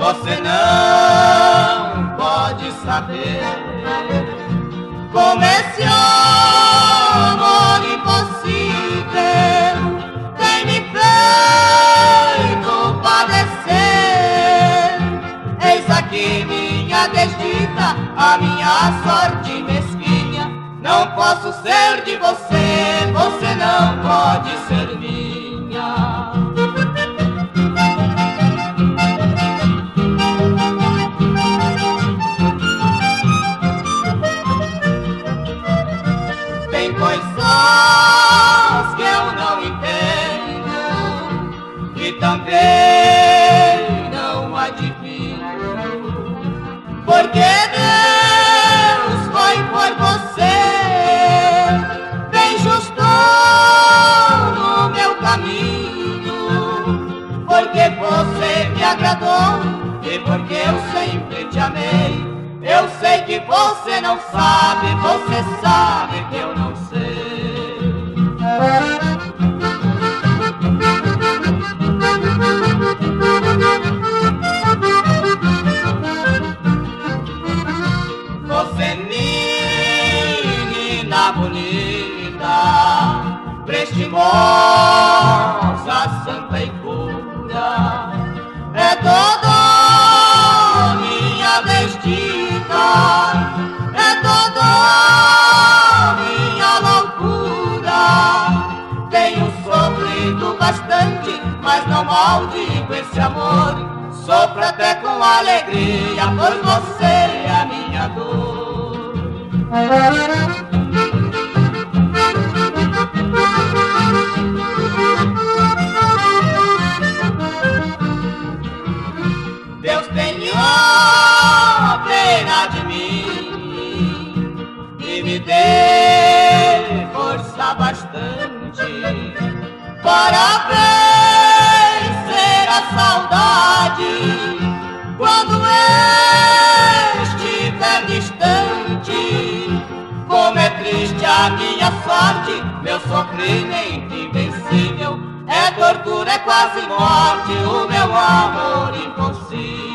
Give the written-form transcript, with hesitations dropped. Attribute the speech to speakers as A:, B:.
A: Você não pode saber como esse amor impossível tem me feito padecer. Eis aqui minha desdita, a minha sorte mesquinha. Não posso ser de você, você não pode ser minha. Tem coisas que eu não entendo, que também não adivinho, porque Deus foi por você, bem justo no meu caminho, porque você me agradou e porque eu sempre te amei. Eu sei que você não sabe, você sabe que eu não sei. Você, menina bonita, prestimosa, santa e pura, é toda minha desdita, é toda minha loucura. Tenho sofrido bastante, mas não maldigo esse amor. Sofro até com alegria, pois você é a minha dor. Deus tenha pena de mim e me dê força bastante para vencer a saudade quando estiver distante. Como é triste a minha sorte, meu sofrimento invencível, é tortura, é quase morte, o meu amor impossível.